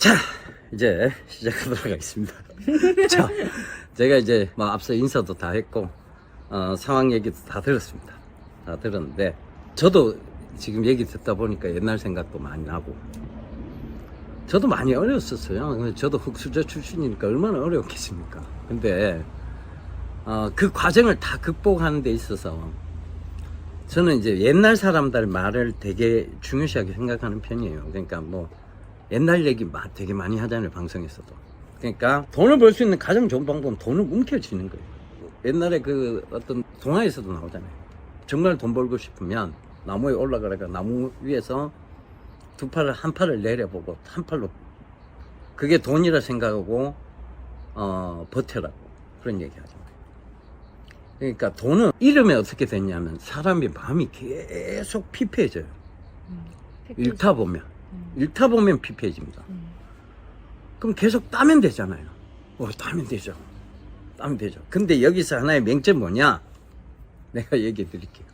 자, 이제 시작하도록 하겠습니다. 자, 제가 이제 뭐 앞서 인사도 다 했고, 상황 얘기도 다 들었습니다. 다 들었는데, 저도 지금 얘기 듣다 보니까 옛날 생각도 많이 나고, 저도 많이 어려웠었어요. 저도 흑수저 출신이니까 얼마나 어려웠겠습니까? 근데, 그 과정을 다 극복하는 데 있어서, 저는 이제 옛날 사람들 말을 되게 중요시하게 생각하는 편이에요. 그러니까 뭐, 옛날 얘기 되게 많이 하잖아요, 방송에서도. 그러니까 돈을 벌 수 있는 가장 좋은 방법은 돈을 움켜쥐는 거예요. 옛날에 그 어떤 동화에서도 나오잖아요. 정말 돈 벌고 싶으면 나무에 올라가다가 나무 위에서 한 팔을 내려보고 한 팔로 그게 돈이라 생각하고 버텨라고 그런 얘기 하죠. 그러니까 돈은 잃으면 어떻게 되냐면 사람의 마음이 계속 피폐해져요. 잃다 보면 피폐해집니다. 그럼 계속 따면 되잖아요. 따면 되죠. 따면 되죠. 근데 여기서 하나의 맹점 뭐냐? 내가 얘기해 드릴게요.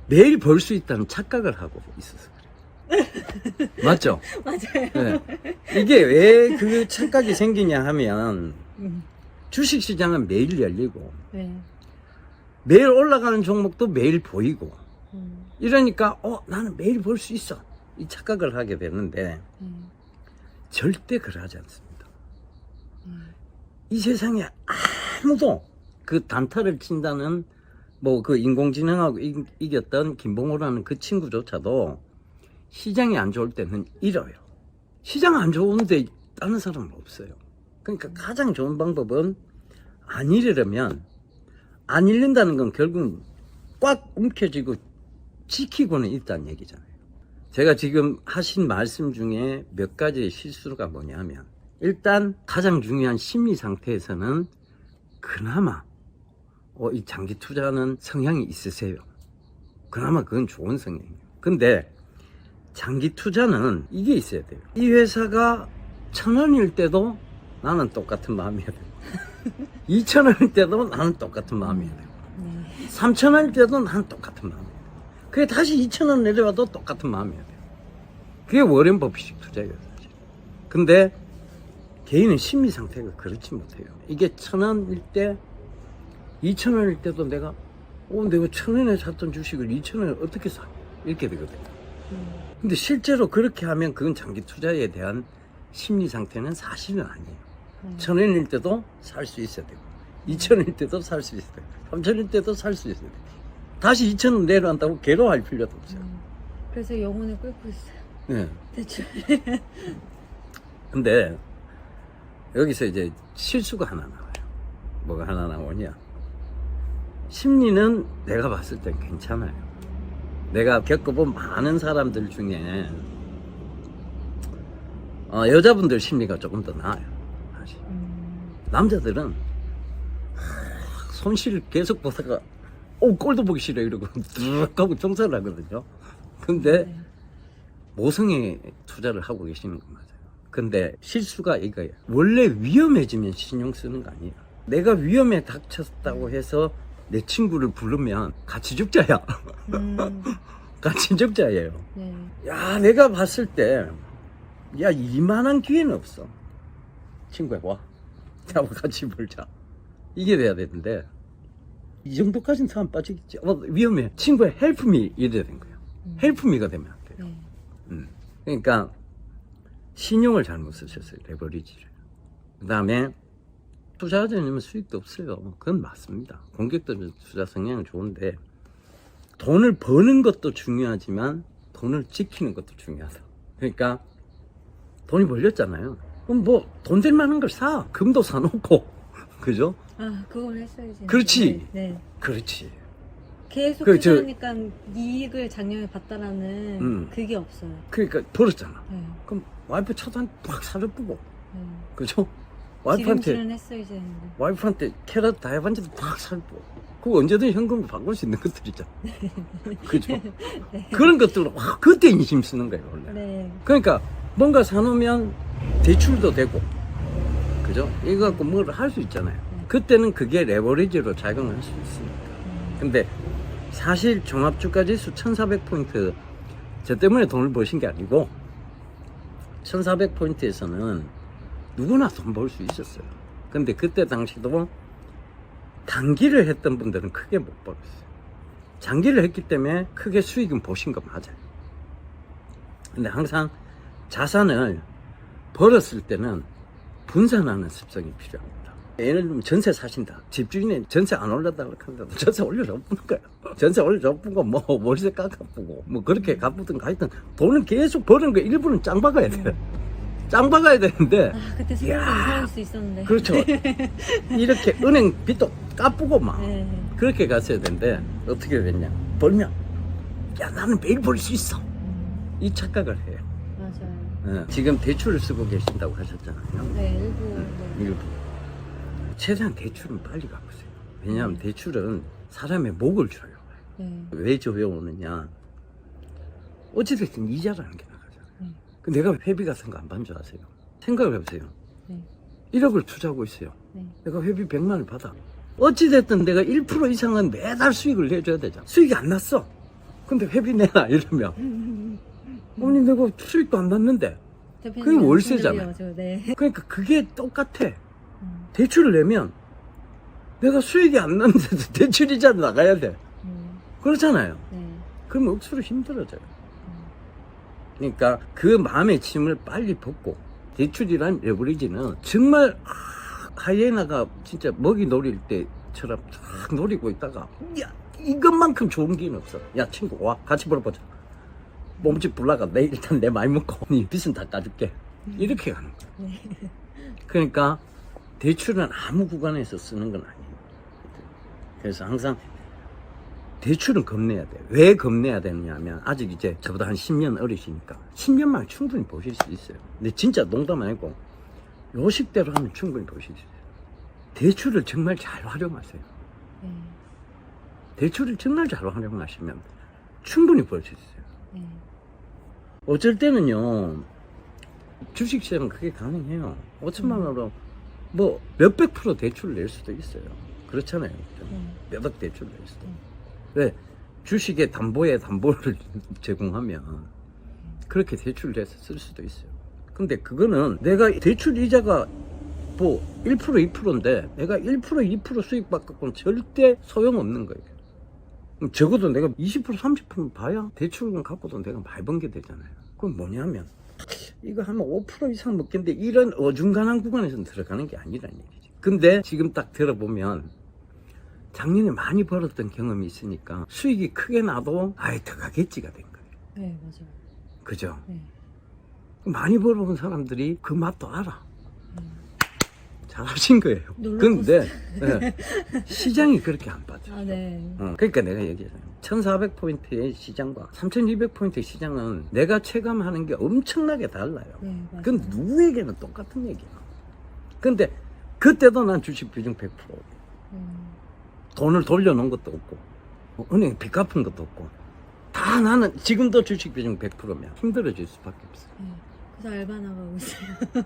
매일 벌 수 있다는 착각을 하고 있어서 그래요. 맞죠? 맞아요. 네. 이게 왜 그 착각이 생기냐 하면 주식시장은 매일 열리고 네. 매일 올라가는 종목도 매일 보이고 이러니까 나는 매일 벌 수 있어. 이 착각을 하게 되는데 절대 그러하지 않습니다. 이 세상에 아무도 그 단타를 친다는 뭐 그 인공지능하고 이겼던 김봉호라는 그 친구조차도 시장이 안 좋을 때는 잃어요. 시장 안 좋은데 다른 사람은 없어요. 그러니까 가장 좋은 방법은 안 잃으려면 안 잃는다는 건 결국은 꽉 움켜쥐고 지키고는 있다는 얘기잖아요. 제가 지금 하신 말씀 중에 몇 가지의 실수가 뭐냐면 일단 가장 중요한 심리 상태에서는 그나마 이 장기 투자는 성향이 있으세요. 그나마 그건 좋은 성향이에요. 근데 장기 투자는 이게 있어야 돼요. 이 회사가 1,000원일 때도 나는 똑같은 마음이어야 되고 2,000원일 때도 나는 똑같은 마음이어야 되고 3,000원일 때도 나는 똑같은 마음이에요. 그게 다시 2,000원 내려와도 똑같은 마음이어야 돼요. 그게 워렌 버핏식 투자예요, 사실. 근데 개인은 심리 상태가 그렇지 못해요. 이게 1,000원일 때, 2,000원일 때도 내가 1,000원에 샀던 주식을 2,000원에 어떻게 사? 이렇게 되거든요. 근데 실제로 그렇게 하면 그건 장기 투자에 대한 심리 상태는 사실은 아니에요. 1,000원일 때도 살 수 있어야 되고, 2,000원일 때도 살 수 있어야 되고, 3,000원일 때도 살 수 있어야 되고. 다시 2,000원 내려간다고 괴로워할 필요도 없어요. 그래서 영혼을 끌고 있어요. 네. 대출. 근데 여기서 이제 실수가 하나 나와요. 뭐가 하나 나오냐? 심리는 내가 봤을 땐 괜찮아요. 내가 겪어본 많은 사람들 중에 여자분들 심리가 조금 더 나아요. 사실. 남자들은 손실 계속 보다가 꼴도 보기 싫어 이러고 드르륵 하고 청소를 하거든요. 근데 모성애 투자를 하고 계시는 거 맞아요. 근데 실수가 이거예요. 원래 위험해지면 신용 쓰는 거 아니에요. 내가 위험에 닥쳤다고 해서 내 친구를 부르면 같이 죽자야. 같이 죽자예요. 네. 야, 내가 봤을 때 이만한 기회는 없어. 친구야, 와. 나와 같이 벌자. 이게 돼야 되는데 이 정도까지는 사람 빠지겠지. 위험해. 친구야, 헬프 미 이래야 되는 거예요. 헬프 미가 되면 안 돼요. 네. 그러니까 신용을 잘못 쓰셨어요. 레버리지를. 그 다음에 투자하지 않으면 수익도 없어요. 그건 맞습니다. 공격적인 투자 성향은 좋은데 돈을 버는 것도 중요하지만 돈을 지키는 것도 중요하다. 그러니까 돈이 벌렸잖아요. 그럼 뭐 돈 될 만한 걸 사. 금도 사놓고 그죠? 그걸 했어야지. 그렇지. 네. 그렇지. 계속 투자하니까 이익을 작년에 봤다라는 그게 없어요. 그러니까 벌었잖아. 네. 그럼 와이프 차도 팍 사줘보고 네. 그죠? 와이프한테 기름칠은 했어야지 했는데. 와이프한테 캐럿 다이반지도 팍 사주고 그거 언제든 현금으로 바꿀 수 있는 것들이잖아. 그죠? 그런 것들로 그때 인심 쓰는 거예요 원래. 네. 그러니까 뭔가 사놓으면 대출도 되고 그죠? 이거 갖고 뭘 할 수 있잖아요. 그때는 그게 레버리지로 작용할 수 있으니까. 근데 사실 종합주가지수 1400포인트 저 때문에 돈을 버신 게 아니고 1400포인트에서는 누구나 돈 벌 수 있었어요. 근데 그때 당시도 단기를 했던 분들은 크게 못 벌었어요. 장기를 했기 때문에 크게 수익은 보신 거 맞아요. 근데 항상 자산을 벌었을 때는 분산하는 습성이 필요합니다. 예를 들면 전세 사신다. 집주인이 전세 안 올렸다고 하는데도 전세 올려줘 푸는 거예요. 전세 올려줘 푸고 뭐 월세 깎아푸고 뭐 그렇게 갚든 가있든 돈을 계속 버는 거 일부는 짱 박아야 돼요. 짱 박아야 되는데 아, 그때 수익이 이상할 수 있었는데. 그렇죠. 이렇게 은행 빚도 까쁘고 막 네. 그렇게 갔어야 되는데 어떻게 됐냐. 벌면 야 나는 매일 벌 수 있어. 이 착각을 해요. 맞아요. 지금 대출을 쓰고 계신다고 하셨잖아요. 네, 일부. 네. 일부. 최대한 대출은 빨리 갚으세요. 왜냐하면 대출은 사람의 목을 조여와요. 네. 왜 조여오느냐. 어찌됐든 이자라는 게 나가잖아요. 네. 그 내가 회비 같은 거 안 받는 줄 아세요? 생각을 해보세요. 네. 1억을 투자하고 있어요. 네. 내가 회비 100만을 받아. 어찌됐든 내가 1% 이상은 매달 수익을 내줘야 되잖아. 수익이 안 났어. 근데 회비 내놔 이러면 아니 내가 수익도 안 났는데 대표님 그게 월세잖아요. 말씀드려야죠. 네. 그러니까 그게 똑같아. 대출을 내면 내가 수익이 안 났는데도 대출이자 나가야 돼. 그렇잖아요. 네. 그러면 억수로 힘들어져요. 그러니까 그 마음의 짐을 빨리 벗고 대출이란 레버리지는 정말 하이에나가 진짜 먹이 노릴 때처럼 쫙 노리고 있다가 야 이것만큼 좋은 기회는 없어. 야 친구 와 같이 벌어보자. 몸집 불나가 내 일단 내 많이 먹고 네 빚은 다 까줄게. 이렇게 가는 거야. 네. 그러니까 대출은 아무 구간에서 쓰는 건 아니에요. 그래서 항상 대출은 겁내야 돼. 왜 겁내야 되느냐 하면 아직 이제 저보다 한 10년 어리시니까 10년만 충분히 보실 수 있어요. 근데 진짜 농담 아니고 요 10대로 하면 충분히 보실 수 있어요. 대출을 정말 잘 활용하세요. 네. 대출을 정말 잘 활용하시면 충분히 벌 수 있어요. 네. 어쩔 때는요 주식시장은 그게 가능해요. 5천만 원으로 뭐 몇백 프로 대출을 낼 수도 있어요. 그렇잖아요. 몇억 대출을 낼 수도. 왜? 주식의 담보에 담보를 제공하면 그렇게 대출을 해서 쓸 수도 있어요. 근데 그거는 내가 대출 이자가 뭐 1% 2%인데 내가 1% 2% 수익 받고는 절대 소용없는 거예요. 그럼 적어도 내가 20% 30% 봐야 대출금 갖고도 내가 많이 번 게 되잖아요. 그럼 뭐냐면 이거 하면 5% 이상 먹겠는데 이런 어중간한 구간에서는 들어가는 게 아니라는 얘기지. 근데 지금 딱 들어보면 작년에 많이 벌었던 경험이 있으니까 수익이 크게 나도 아예 들어가겠지가 된 거예요. 네, 맞아요. 그죠? 네. 많이 벌어본 사람들이 그 맛도 알아. 잘하신 거예요. 놀라웠어요. 근데 네, 시장이 그렇게 안 빠져. 아, 네. 그러니까 내가 얘기했어요. 1400포인트의 시장과 3200포인트의 시장은 내가 체감하는 게 엄청나게 달라요. 네, 맞아요. 그건 누구에게는 똑같은 얘기야. 근데 그때도 난 주식 비중 100%. 돈을 돌려놓은 것도 없고 은행 빚 갚은 것도 없고 다 나는 지금도 주식 비중 100%면 힘들어질 수밖에 없어. 네. 그래서 알바 나가고 있어요.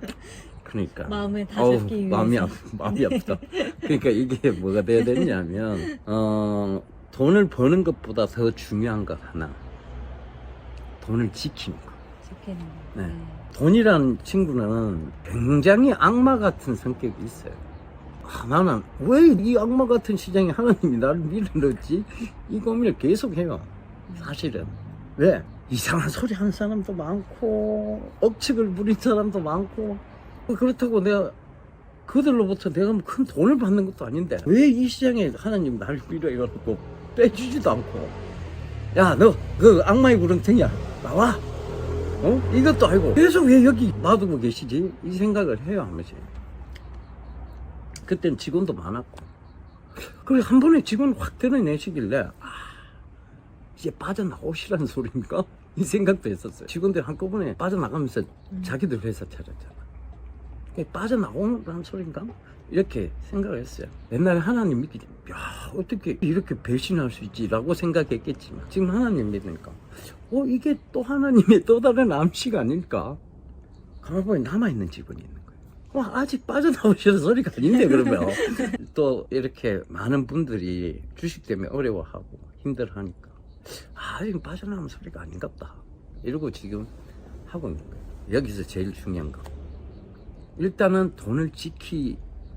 그러니까 마음을 다잡기 위해서. 마음이 아프다. 그러니까 이게 뭐가 돼야 되냐면 돈을 버는 것보다 더 중요한 것 하나, 돈을 지키는 거. 지키는 거. 네. 네. 돈이라는 친구는 굉장히 악마 같은 성격이 있어요. 나는 왜 이 악마 같은 시장에 하나님이 나를 밀어넣었지? 이 고민을 계속 해요. 사실은. 왜? 이상한 소리 하는 사람도 많고 억측을 부린 사람도 많고 그렇다고 내가 그들로부터 내가 뭐 큰 돈을 받는 것도 아닌데 왜 이 시장에 하나님 나를 밀어넣고 빼주지도 않고 야 너 그 악마의 구렁텅이야 나와 이것도 아니고 계속 왜 여기 놔두고 계시지? 이 생각을 해요 한 번씩. 그때는 직원도 많았고 그리고 한 번에 직원 확 드러내시길래 이제 빠져나오시라는 소리인가? 이 생각도 했었어요. 직원들 한꺼번에 빠져나가면서 자기들 회사 차렸잖아. 빠져나오는 소리인가? 이렇게 생각을 했어요. 옛날에 하나님 믿기 야 어떻게 이렇게 배신할 수 있지? 라고 생각했겠지만 지금 하나님 믿으니까 이게 또 하나님의 또 다른 암시가 아닐까? 가만히 보니 남아있는 직원이 있는 거예요. 아직 빠져나오시는 소리가 아닌데 그러면 또 이렇게 많은 분들이 주식 때문에 어려워하고 힘들어하니까 지금 빠져나오는 소리가 아닌갑다 이러고 지금 하고 있는 거예요. 여기서 제일 중요한 거. 일단은 돈을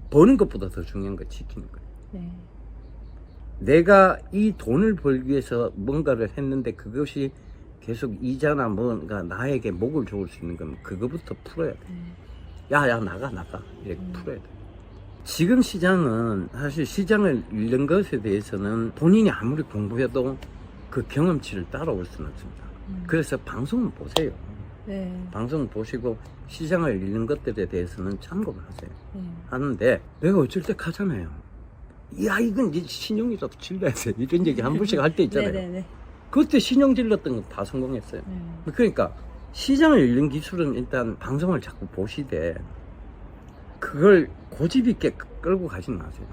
버는 것보다 더 중요한 거 지키는 거예요. 네. 내가 이 돈을 벌기 위해서 뭔가를 했는데 그것이 계속 이자나 뭔가 나에게 목을 조을 수 있는 건 그거부터 풀어야 돼. 야야 나가 이렇게 풀어야 돼. 지금 시장은 사실 시장을 잃는 것에 대해서는 본인이 아무리 공부해도 그 경험치를 따라올 수는 없습니다. 그래서 방송을 보세요. 네. 방송 보시고 시장을 잃는 것들에 대해서는 참고를 하세요. 네. 하는데 내가 어쩔 때 가잖아요. 야 이건 이제 신용이라도 질러야 돼. 이런 얘기 한 번씩 할 때 있잖아요. 네네네. 그때 신용 질렀던 건 다 성공했어요. 네. 그러니까 시장을 읽는 기술은 일단 방송을 자꾸 보시되 그걸 고집 있게 끌고 가지는 마세요.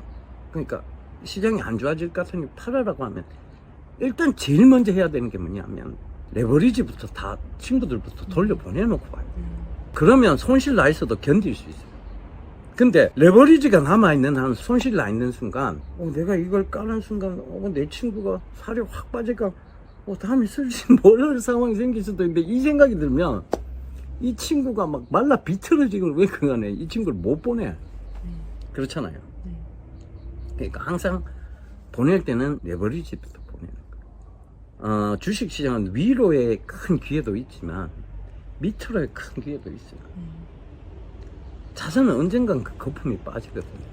그러니까 시장이 안 좋아질 것 같으니 팔아라고 하면 일단 제일 먼저 해야 되는 게 뭐냐면 레버리지부터 다 친구들부터 돌려보내놓고 봐요. 그러면 손실 나 있어도 견딜 수 있어요. 근데 레버리지가 남아있는 한 손실 나 있는 순간 내가 이걸 까는 순간 내 친구가 살이 확 빠질까 다음에 쓸지 모를 상황이 생길 수도 있는데 이 생각이 들면 이 친구가 막 말라 비틀어지고 왜 그러네 이 친구를 못 보내. 그렇잖아요. 그러니까 항상 보낼 때는 레버리지부터 보내는 거예요. 주식시장은 위로의 큰 기회도 있지만 밑으로의 큰 기회도 있어요. 자산은 언젠간 그 거품이 빠지거든요.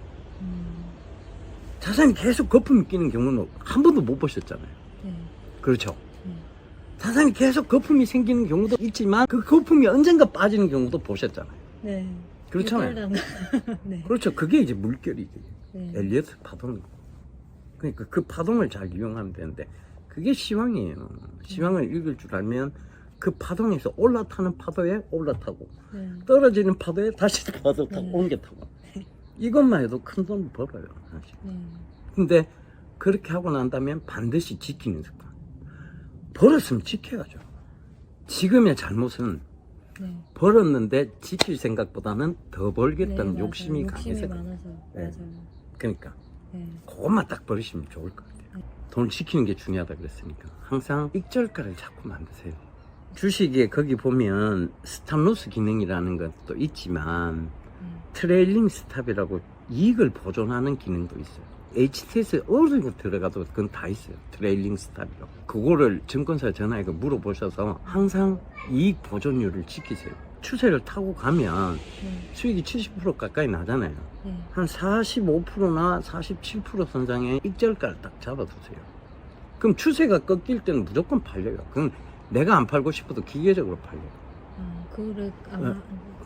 자산이 계속 거품이 끼는 경우는 한 번도 못 보셨잖아요. 그렇죠. 자산이 계속 거품이 생기는 경우도 있지만 그 거품이 언젠가 빠지는 경우도 보셨잖아요. 네. 그렇잖아요. 네. 그렇죠. 그게 이제 물결이지. 네. 엘리어트 파동. 그러니까 그 파동을 잘 이용하면 되는데 그게 시황이에요. 시황을 읽을 줄 알면 그 파동에서 올라타는 파도에 올라타고 네. 떨어지는 파도에 다시 파도 타고 네. 옮겨 타고 이것만 해도 큰 돈을 벌어요 사실. 네. 근데 그렇게 하고 난 다음에 반드시 지키는 습관. 벌었으면 지켜야죠. 지금의 잘못은 네. 벌었는데 지킬 생각보다는 더 벌겠다는 네, 욕심이 맞아요. 강해서 욕심이 그래요. 많아서. 네. 맞아요. 그러니까 네. 그것만 딱 버리시면 좋을 것 같아요. 돈을 지키는 게 중요하다 그랬으니까 항상 익절가를 자꾸 만드세요. 주식에 거기 보면 스탑로스 기능이라는 것도 있지만 트레일링 스탑이라고 이익을 보존하는 기능도 있어요. HTS 어느 거 들어가도 그건 다 있어요. 트레일링 스탑이라고. 그거를 증권사에 전화해서 물어보셔서 항상 이익 보존율을 지키세요. 추세를 타고 가면 네. 수익이 70% 가까이 나잖아요. 네. 한 45%나 47% 선상에 익절가를 딱 잡아두세요. 그럼 추세가 꺾일 때는 무조건 팔려요. 그건 내가 안 팔고 싶어도 기계적으로 팔려요. 그거를 아마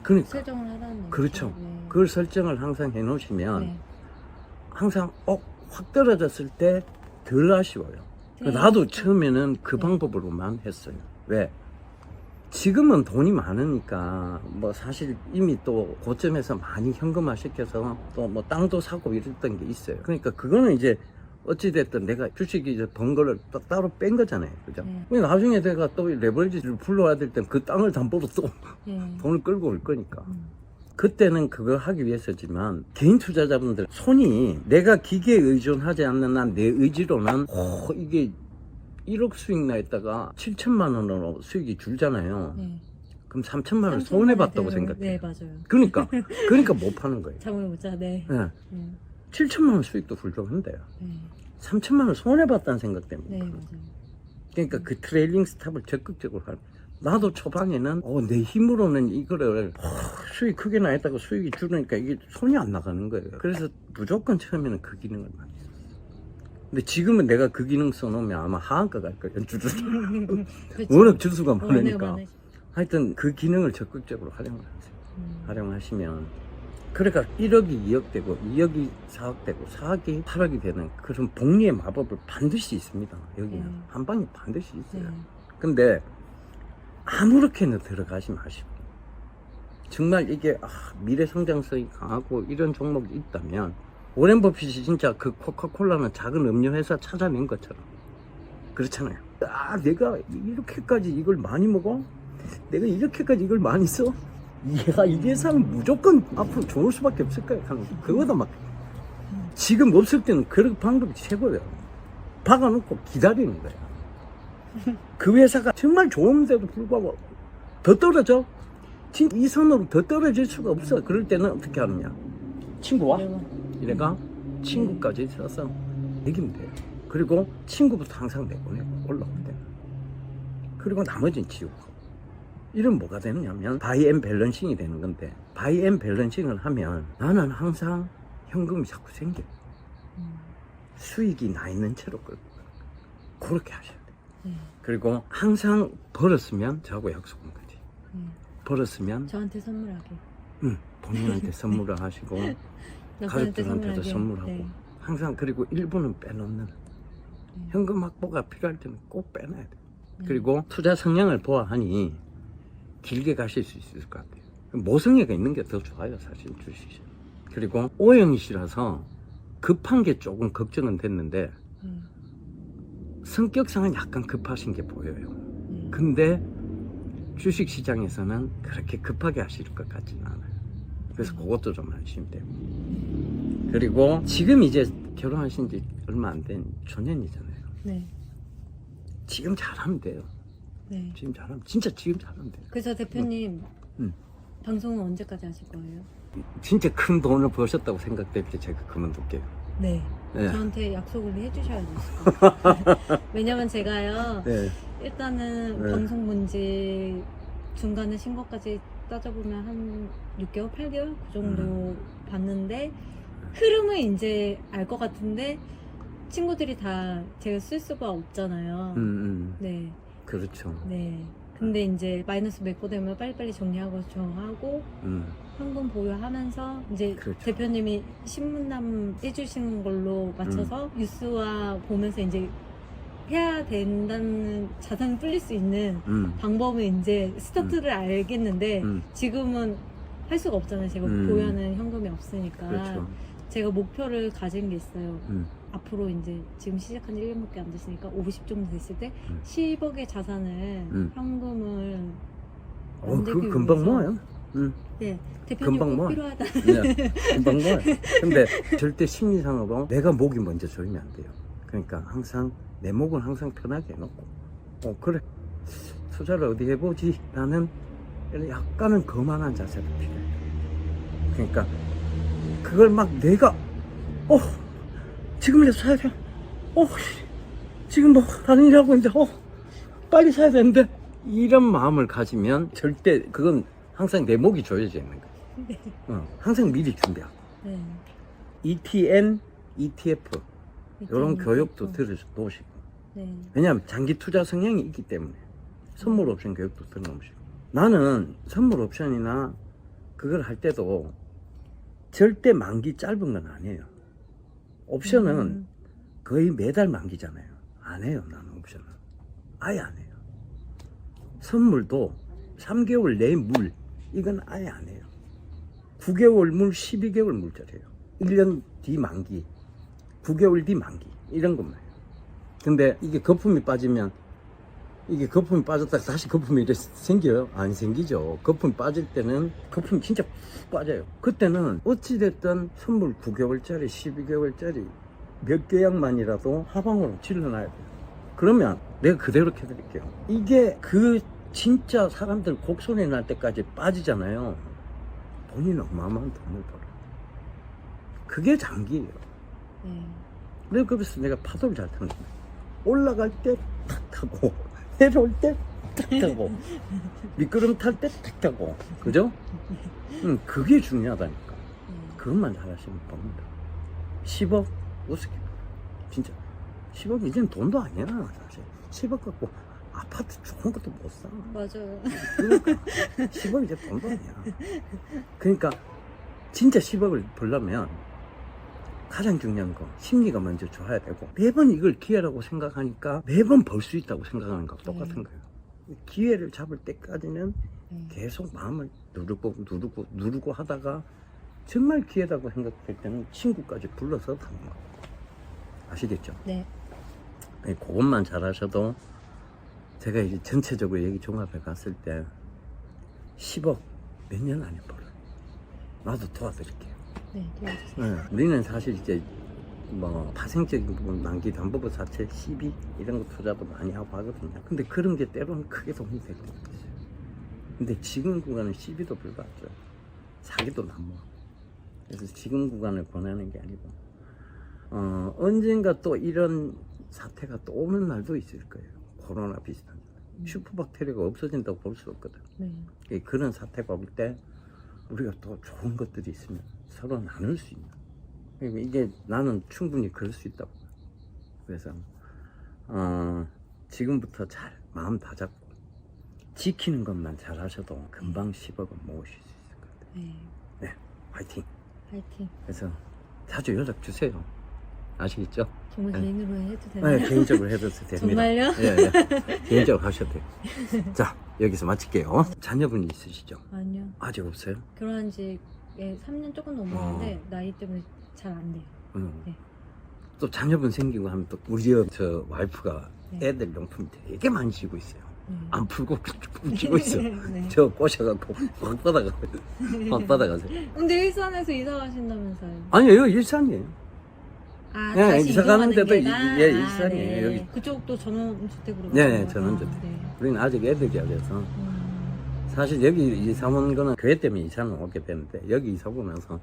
그러니까. 설정을 하라는 얘기죠. 그렇죠. 네. 그걸 설정을 항상 해 놓으시면 네. 항상 확 떨어졌을 때 덜 아쉬워요. 네. 나도 처음에는 그 네. 방법으로만 했어요. 왜? 지금은 돈이 많으니까 뭐 사실 이미 또 고점에서 많이 현금화 시켜서 또 뭐 땅도 사고 이랬던 게 있어요. 그러니까 그거는 이제 어찌됐든 내가 주식이 이제 번 거를 따로 뺀 거잖아요. 그죠? 네. 나중에 내가 또 레버리지를 불러와야 될 땐 그 땅을 담보로 또 네. 돈을 끌고 올 거니까. 그때는 그거 하기 위해서지만 개인 투자자분들 손이 내가 기계에 의존하지 않는 한 내 의지로는 이게 1억 수익 나있다가 7천만 원으로 수익이 줄잖아요. 네. 그럼 3천만 원 3천만 손해봤다고 원이 되면- 생각해요. 네, 맞아요. 그러니까 못 파는 거예요. 잠을 못 자. 네. 네. 네. 7천만 원 수익도 훌륭한데요. 네. 3천만 원 손해봤다는 생각 때문에. 네, 파는 맞아요. 거예요. 그러니까 그 트레일링 스탑을 적극적으로 하는. 나도 초반에는 내 힘으로는 이거를 수익 크게 나했다고 수익이 줄으니까 이게 손이 안 나가는 거예요. 그래서 무조건 처음에는 그 기능을 많이 썼어요. 근데 지금은 내가 그 기능 써놓으면 아마 하한가 갈 거예요. 그렇죠. 워낙 주수가 워낙 많으니까. 많으시- 하여튼 그 기능을 적극적으로 활용을 하세요. 활용하시면 그러니까 1억이 2억 되고 2억이 4억 되고 4억이 8억이 되는 그런 복리의 마법을 반드시 있습니다. 여기는 한 방에 반드시 있어요. 네. 근데 아무렇게나 들어가지 마시고 정말 이게 미래 성장성이 강하고 이런 종목이 있다면 오렌 버핏이 진짜 그 코카콜라는 작은 음료 회사 찾아낸 것처럼 그렇잖아요. 내가 이렇게까지 이걸 많이 먹어? 내가 이렇게까지 이걸 많이 써? 이야, 이 회사는 무조건 앞으로 좋을 수밖에 없을 거야. 그거다 막 지금 없을 때는 그런 방법이 최고예요. 박아놓고 기다리는 거야. 그 회사가 정말 좋은데도 불구하고 더 떨어져? 진짜 이 선으로 더 떨어질 수가 없어. 그럴 때는 어떻게 하느냐? 친구 와? 이래가 친구까지 써서 내기면 돼요. 그리고 친구부터 항상 내보내고 올라올 때. 그리고 나머지는 지우고. 이런 뭐가 되느냐면 바이 앤 밸런싱이 되는 건데, 바이 앤 밸런싱을 하면 나는 항상 현금이 자꾸 생겨. 수익이 나 있는 채로 끌고 그렇게 하셔야 돼요. 네. 그리고 항상 벌었으면 저하고 약속한 거지. 벌었으면 저한테 선물하게. 본인한테 선물을 하시고 남편한테 가족들한테도 선물하게. 선물하고 네. 항상. 그리고 일부는 빼놓는, 현금 확보가 필요할 때는 꼭 빼놔야 돼. 그리고 투자 성향을 보아하니 길게 가실 수 있을 것 같아요. 모성애가 있는 게 더 좋아요, 사실 주식이. 그리고 O형이시라서 급한 게 조금 걱정은 됐는데 성격상은 약간 급하신 게 보여요. 근데 주식 시장에서는 그렇게 급하게 하실 것 같지는 않아요. 그래서 그것도 좀 안심되고. 그리고 지금 이제 결혼하신 지 얼마 안 된 초년이잖아요. 네. 지금 잘하면 돼요. 네. 지금 잘하면, 진짜 지금 잘하면 돼요. 그래서 대표님 응. 방송은 언제까지 하실 거예요? 진짜 큰 돈을 버셨다고 생각될 때 제가 그만둘게요. 네. 네. 저한테 약속을 해주셔야죠. 왜냐면 제가요. 네. 일단은 네. 방송 본지 중간에 신고까지 따져보면 한 6개월, 8개월 그 정도 봤는데 흐름을 이제 알 것 같은데 친구들이 다 제가 쓸 수가 없잖아요. 네. 그렇죠. 네. 근데 이제 마이너스 맺고 되면 빨리빨리 정리하고 정하고 현금 보유하면서 이제 그렇죠. 대표님이 신문남 해주시는 걸로 맞춰서 뉴스와 보면서 이제 해야 된다는 자산을 불릴 수 있는 방법을 이제 스타트를 알겠는데 지금은 할 수가 없잖아요. 제가 보유하는 현금이 없으니까. 그렇죠. 제가 목표를 가진 게 있어요. 앞으로 이제 지금 시작한 지 1년밖에 안 됐으니까 50 정도 됐을 때 10억의 자산을 현금을 만들기 그거 금방 위해서 모아요. 네, 대표님 금방 꼭 모아. 필요하다. 네, 금방 모아요. 근데 절대 심리상으로 내가 목이 먼저 조이면 안 돼요. 그러니까 항상 내 목은 항상 편하게 해놓고, 그래, 투자를 어디 해보지? 라는 약간은 거만한 자세가 필요해요. 그러니까 그걸 막 내가 지금이라도 사야 돼. 지금 뭐 다른 일 하고 있는데 빨리 사야 되는데, 이런 마음을 가지면 절대, 그건 항상 내 목이 조여져 있는 거예요. 네. 항상 미리 준비하고. 네. ETN, ETF 이런 교육도 들어놓으시고. 네. 왜냐하면 장기 투자 성향이 있기 때문에 선물 옵션 교육도 들어놓으시고. 나는 선물 옵션이나 그걸 할 때도 절대 만기 짧은 건 아니에요. 옵션은 거의 매달 만기잖아요. 안 해요, 나는 옵션은. 아예 안 해요. 선물도 3개월 내 물, 이건 아예 안 해요. 9개월 물, 12개월 물짜리예요. 1년 뒤 만기, 9개월 뒤 만기, 이런 것만 해요. 근데 이게 거품이 빠지면, 이게 거품이 빠졌다가 다시 거품이 이렇게 생겨요? 안 생기죠. 거품이 빠질 때는 거품이 진짜 푹 빠져요. 그때는 어찌됐든 선물 9개월짜리, 12개월짜리 몇 계약만이라도 하방으로 질러놔야 돼요. 그러면 내가 그대로 해드릴게요. 이게 그 진짜 사람들 곡소리 날 때까지 빠지잖아요. 본인은 어마어마한 돈을 벌어요. 그게 장기예요. 네. 그래서 내가 파도를 잘 타는 거예요. 올라갈 때 탁 타고, 내려올 때 탁 타고, 미끄럼 탈 때 탁 타고, 그죠? 그게 중요하다니까. 그것만 잘하시면 됩니다. 10억 우습게, 진짜 10억 이제는 돈도 아니야, 사실. 10억 갖고 아파트 좋은 것도 못 사. 맞아요. 그러니까 10억 이제 돈도 아니야. 그러니까 진짜 10억을 벌려면 가장 중요한 거, 심리가 먼저 좋아야 되고, 매번 이걸 기회라고 생각하니까 매번 벌 수 있다고 생각하는 거하고 똑같은 거예요. 기회를 잡을 때까지는 계속 마음을 누르고 하다가 정말 기회라고 생각될 때는 친구까지 불러서 하는 거. 아시겠죠? 네. 그것만 잘하셔도, 제가 이제 전체적으로 얘기 종합해 봤을 때 10억 몇 년 안에 벌어요. 나도 도와드릴게요. 네, 도와주세요. 네, 우리는 사실 이제 뭐 파생적인 부분, 만기 담보부 사채, 시비 이런 거 투자도 많이 하고 하거든요. 근데 그런 게 때로는 크게 도움이 될 때가 있어요. 근데 지금 구간은 시비도 별로 안 줘요. 사기도 남아. 그래서 지금 구간을 권하는 게 아니고 언젠가 또 이런 사태가 또 오는 날도 있을 거예요. 코로나 비슷한. 슈퍼박테리아가 없어진다고 볼 수 없거든. 네. 그런 사태가 올 때 우리가 또 좋은 것들이 있으면 서로 나눌 수 있는. 그러니까 이게 나는 충분히 그럴 수 있다고. 그래서 지금부터 잘 마음 다잡고 지키는 것만 잘 하셔도 금방 10억은 모으실 수 있을 것 같아요. 네. 네, 화이팅. 파이팅. 그래서 자주 연락 주세요. 아시겠죠? 정말 네. 개인으로 해도 되나요? 네, 개인적으로 해도 됩니다. 정말요? 예, 예. 개인적으로 하셔도 돼요. 자, 여기서 마칠게요. 자녀분이 있으시죠? 아니요. 아직 없어요? 결혼한 지 3년 조금 넘었는데 나이 때문에 잘 안 돼요. 네. 또 자녀분 생기고 하면 또 우리 저 와이프가 네. 애들 용품 되게 많이 지고 있어요. 네. 안 풀고 지고 있어. 네. 저 꼬셔갖고 확 받아가세요. 근데 일산에서 이사 가신다면서요? 아니요, 여기 일산이에요. 아, 예, 다시 이사 가는 이동하는 데도 데가? 일산이에요. 네. 여기. 그쪽도 전원주택으로 네, 가는 전원주택. 거죠? 네. 우리는 아직 애들이야. 그래서 사실 여기 이사 온 거는 교회 때문에 이사는 오게 됐는데 여기 이사 오면서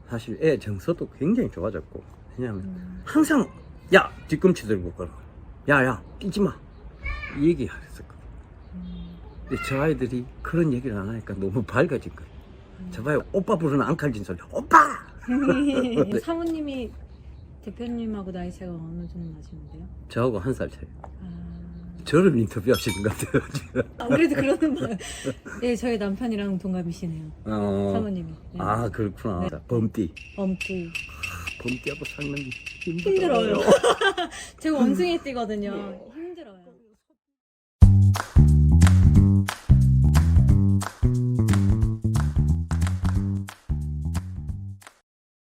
사실 애 정서도 굉장히 좋아졌고, 왜냐하면 항상 야 뒤꿈치 들고 걸어, 야야 뛰지 마, 이 얘기 했었거든. 근데 저 아이들이 그런 얘기를 안 하니까 너무 밝아진 거예요. 저 봐요, 오빠 부르는 앙칼진 소리, 오빠. 사모님이 대표님하고 나이 차이가 어느 정도 나시는데요? 저하고 1살 차이. 아, 저를 인터뷰하시는 것 같아요 지금. 그래도 그러는 거예요. 네, 저희 남편이랑 동갑이시네요. 사모님이. 네. 아 그렇구나. 네. 범띠. 범띠. 범띠하고 살면 힘들어요. 제가 원숭이 띠거든요.